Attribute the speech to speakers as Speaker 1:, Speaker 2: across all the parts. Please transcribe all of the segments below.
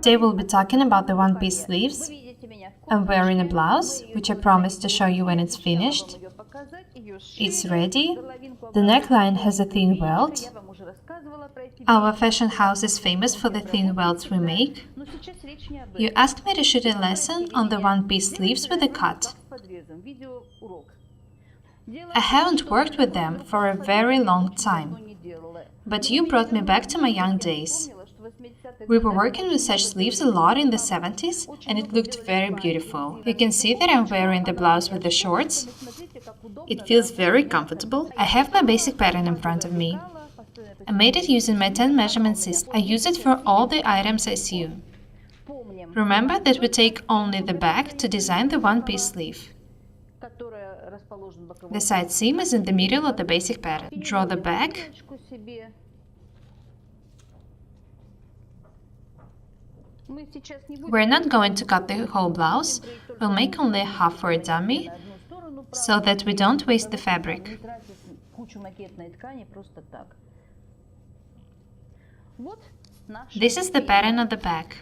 Speaker 1: Today we'll be talking about the one-piece sleeves. I'm wearing a blouse, which I promised to show you when it's finished. It's ready. The neckline has a thin welt. Our fashion house is famous for the thin welts we make. You asked me to shoot a lesson on the one-piece sleeves with a cut. I haven't worked with them for a very long time, but you brought me back to my young days. We were working with such sleeves a lot in the 70s, and it looked very beautiful. You can see that I'm wearing the blouse with the shorts. It feels very comfortable. I have my basic pattern in front of me. I made it using my 10 measurement system. I use it for all the items I sew. Remember that we take only the back to design the one-piece sleeve. The side seam is in the middle of the basic pattern. Draw the back. We're not going to cut the whole blouse. We'll make only half for a dummy, so that we don't waste the fabric. This is the pattern of the back.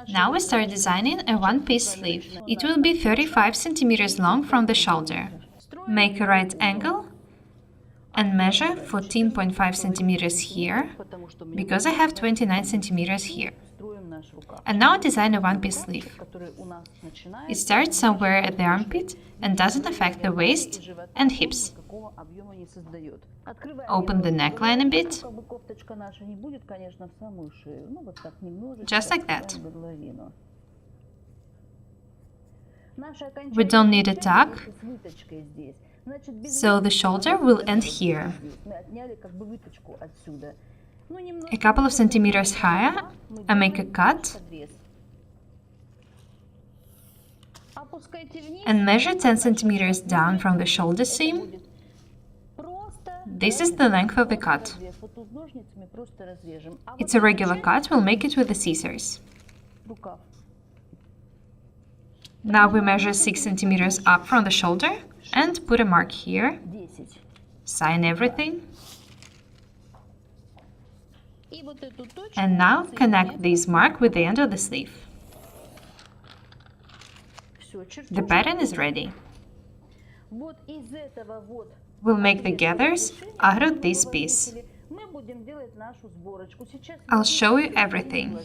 Speaker 1: Now we start designing a one-piece sleeve. It will be 35 centimeters long from the shoulder. Make a right angle and measure 14.5 centimeters here, because I have 29 centimeters here. And now design a one-piece sleeve. It starts somewhere at the armpit and doesn't affect the waist and hips. Open the neckline a bit, just like that. We don't need a tuck, so the shoulder will end here. A couple of centimeters higher, I make a cut and measure 10 centimeters down from the shoulder seam. This is the length of the cut. It's a regular cut, we'll make it with the scissors. Now we measure 6 centimeters up from the shoulder and put a mark here. Sign everything. And now connect this mark with the end of the sleeve. The pattern is ready. We'll make the gathers out of this piece. I'll show you everything.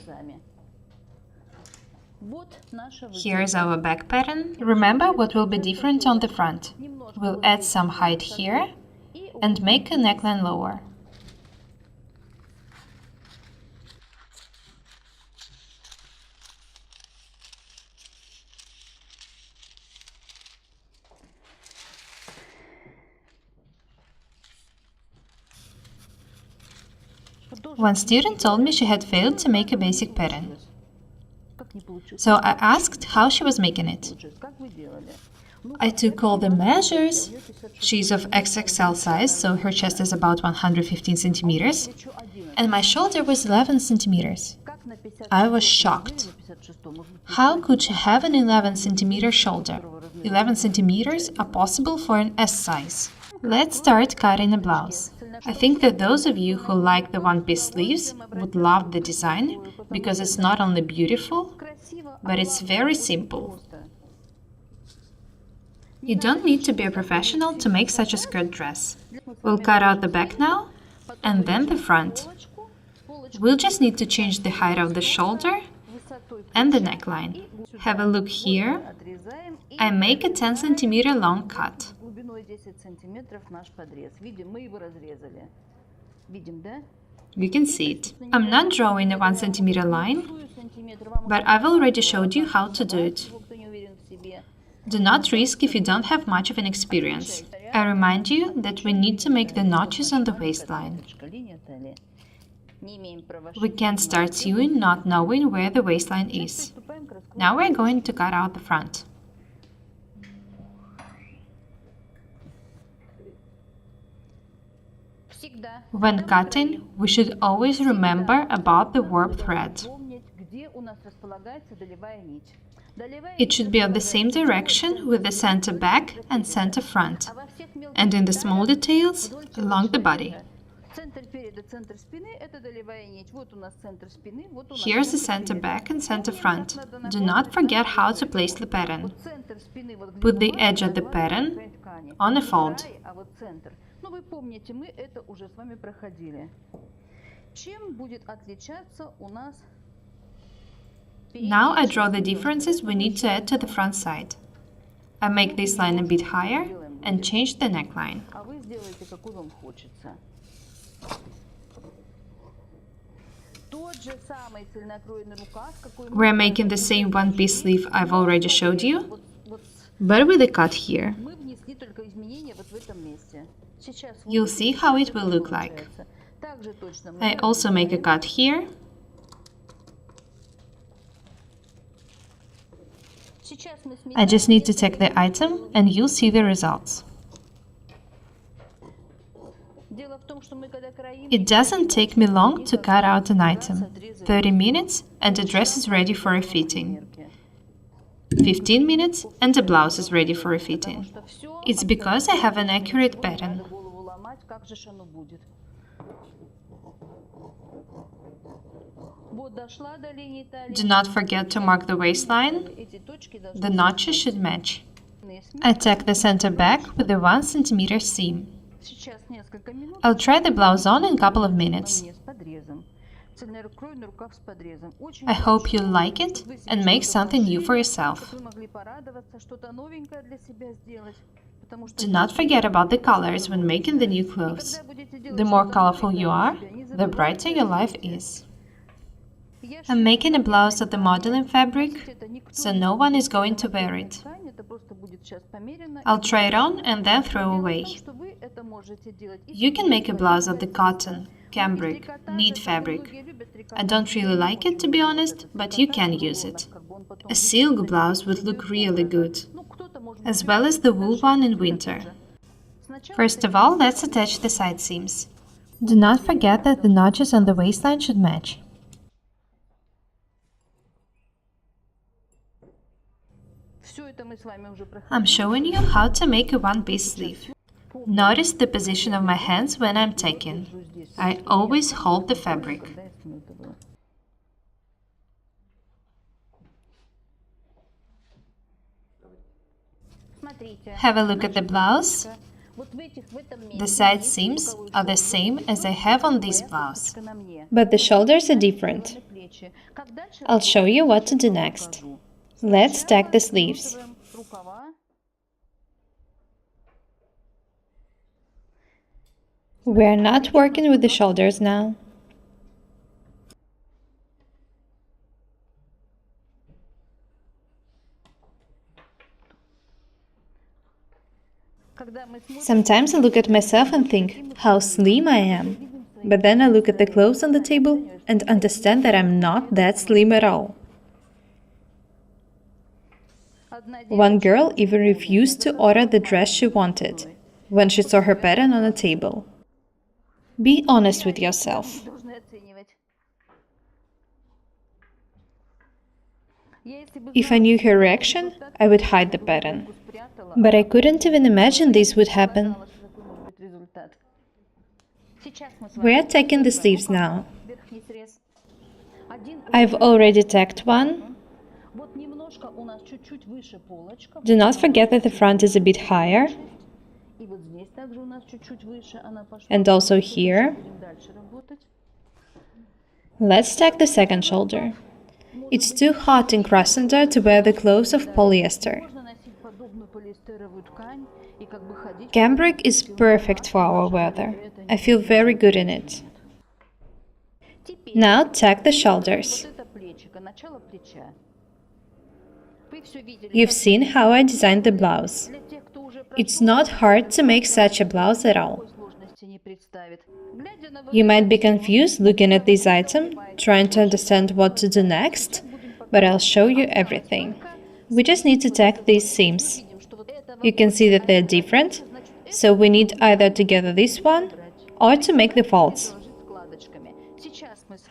Speaker 1: Here is our back pattern. Remember what will be different on the front. We'll add some height here and make a neckline lower. One student told me she had failed to make a basic pattern. So I asked how she was making it. I took all the measures. She's of XXL size, so her chest is about 115 centimeters, and my shoulder was 11 centimeters. I was shocked. How could she have an 11 centimeter shoulder? 11 centimeters are possible for an S size. Let's start cutting a blouse. I think that those of you who like the one-piece sleeves would love the design, because it's not only beautiful, but it's very simple. You don't need to be a professional to make such a skirt dress. We'll cut out the back now, and then the front. We'll just need to change the height of the shoulder and the neckline. Have a look here. I make a 10 centimeter long cut. You can see it. I'm not drawing a 1 centimeter line, but I've already showed you how to do it. Do not risk if you don't have much of an experience. I remind you that we need to make the notches on the waistline. We can't start sewing not knowing where the waistline is. Now we're going to cut out the front. When cutting, we should always remember about the warp thread. It should be of the same direction with the center back and center front, and in the small details along the body. Here's the center back and center front. Do not forget how to place the pattern. Put the edge of the pattern on a fold. Now I draw the differences we need to add to the front side. I make this line a bit higher and change the neckline. We're making the same one-piece sleeve I've already showed you, but with a cut here. You'll see how it will look like. I also make a cut here. I just need to take the item and you'll see the results. It doesn't take me long to cut out an item. 30 minutes and the dress is ready for a fitting. 15 minutes and the blouse is ready for a fitting. It's because I have an accurate pattern. Do not forget to mark the waistline. The notches should match. I tack the center back with a 1 cm seam. I'll try the blouse on in a couple of minutes. I hope you like it and make something new for yourself. Do not forget about the colors when making the new clothes. The more colorful you are, the brighter your life is. I'm making a blouse of the modeling fabric, so no one is going to wear it. I'll try it on and then throw away. You can make a blouse of the cotton, cambric, knit fabric. I don't really like it, to be honest, but you can use it. A silk blouse would look really good, as well as the wool one in winter. First of all, let's attach the side seams. Do not forget that the notches on the waistline should match. I'm showing you how to make a one-piece sleeve. Notice the position of my hands when I'm taking. I always hold the fabric. Have a look at the blouse. The side seams are the same as I have on this blouse, but the shoulders are different. I'll show you what to do next. Let's tack the sleeves. We're not working with the shoulders now. Sometimes I look at myself and think how slim I am. But then I look at the clothes on the table and understand that I'm not that slim at all. One girl even refused to order the dress she wanted when she saw her pattern on a table. Be honest with yourself. If I knew her reaction, I would hide the pattern. But I couldn't even imagine this would happen. We're tacking the sleeves now. I've already tacked one. Do not forget that the front is a bit higher. And also here. Let's tack the second shoulder. It's too hot in Krasnodar to wear the clothes of polyester. Cambric is perfect for our weather. I feel very good in it. Now tack the shoulders. You've seen how I designed the blouse. It's not hard to make such a blouse at all. You might be confused looking at this item, trying to understand what to do next, but I'll show you everything. We just need to tack these seams. You can see that they're different, so we need either to gather this one or to make the folds.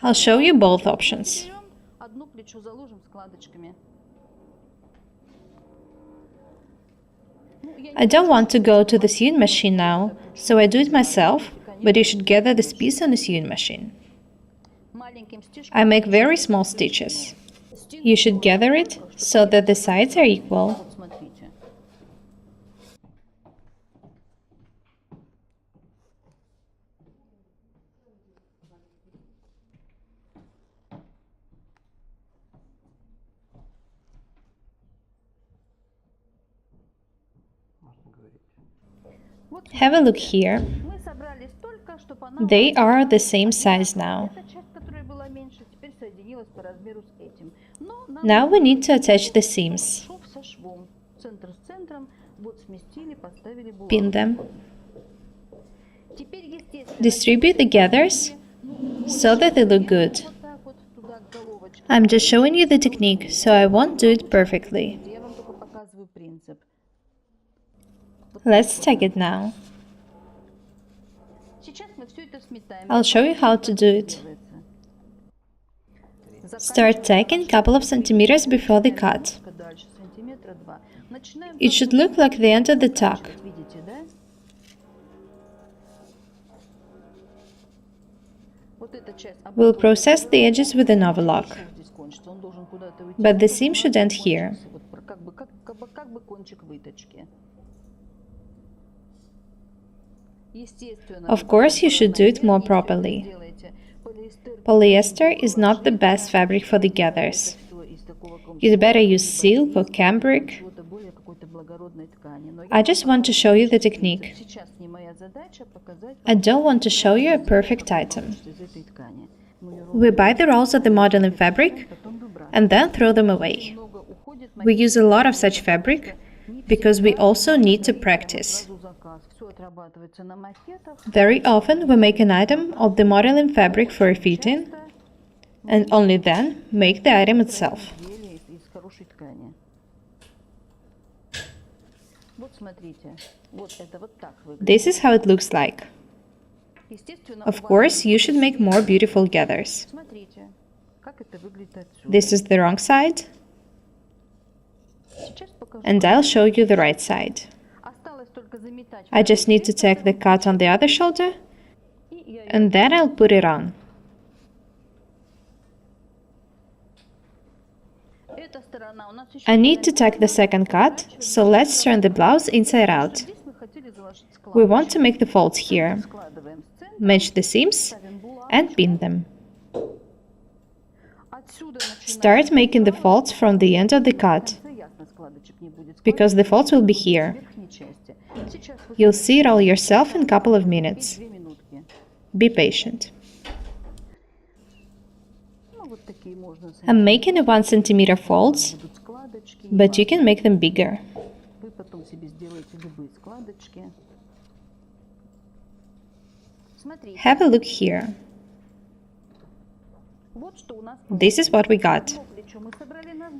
Speaker 1: I'll show you both options. I don't want to go to the sewing machine now, so I do it myself but you should gather this piece on a sewing machine. I make very small stitches. You should gather it so that the sides are equal. Have a look here. They are the same size now. Now we need to attach the seams. Pin them. Distribute the gathers so that they look good. I'm just showing you the technique, so I won't do it perfectly. Let's tack it now. I'll show you how to do it. Start tacking a couple of centimeters before the cut. It should look like the end of the tuck. We'll process the edges with an overlock, but the seam should end here. Of course, you should do it more properly. Polyester is not the best fabric for the gathers. You'd better use silk or cambric. I just want to show you the technique. I don't want to show you a perfect item. We buy the rolls of the modeling fabric and then throw them away. We use a lot of such fabric because we also need to practice. Very often we make an item of the modeling fabric for a fitting and only then make the item itself. This is how it looks like. Of course, you should make more beautiful gathers. This is the wrong side, and I'll show you the right side. I just need to tack the cut on the other shoulder, and then I'll put it on. I need to tack the second cut, so let's turn the blouse inside out. We want to make the folds here. Match the seams and pin them. Start making the folds from the end of the cut, because the folds will be here. You'll see it all yourself in a couple of minutes. Be patient. I'm making a 1 cm folds, but you can make them bigger. Have a look here. This is what we got.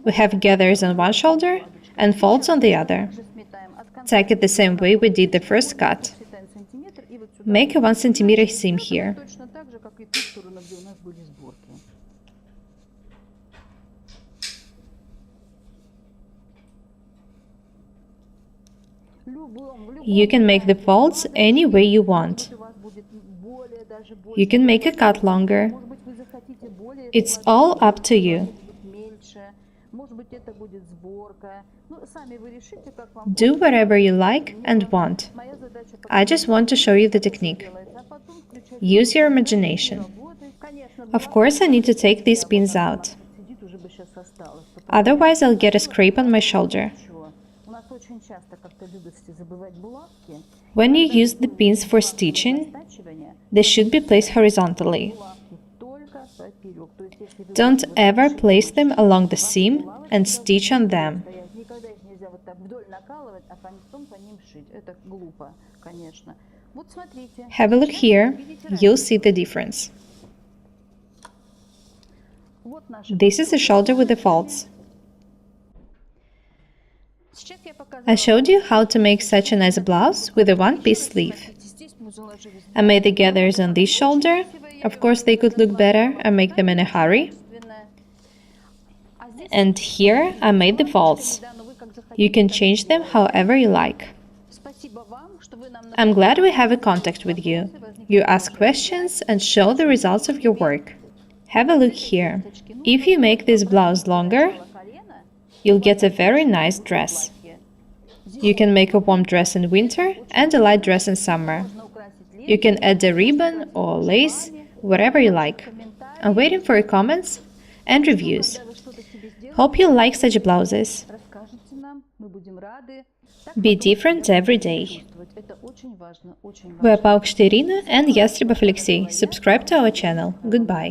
Speaker 1: We have gathers on one shoulder and folds on the other. Tack it the same way we did the first cut. Make a 1 cm seam here. You can make the folds any way you want. You can make a cut longer. It's all up to you. Do whatever you like and want. I just want to show you the technique. Use your imagination. Of course, I need to take these pins out. Otherwise, I'll get a scrape on my shoulder. When you use the pins for stitching, they should be placed horizontally. Don't ever place them along the seam and stitch on them. Have a look here, you'll see the difference. This is the shoulder with the folds. I showed you how to make such a nice blouse with a one-piece sleeve. I made the gathers on this shoulder. Of course, they could look better. I make them in a hurry. And here I made the folds. You can change them however you like. I'm glad we have a contact with you. You ask questions and show the results of your work. Have a look here. If you make this blouse longer, you'll get a very nice dress. You can make a warm dress in winter and a light dress in summer. You can add a ribbon or lace, whatever you like. I'm waiting for your comments and reviews. Hope you like such blouses. Be different every day. Вы Паукштерина and Ястребов Алексей. Subscribe to our channel. Goodbye.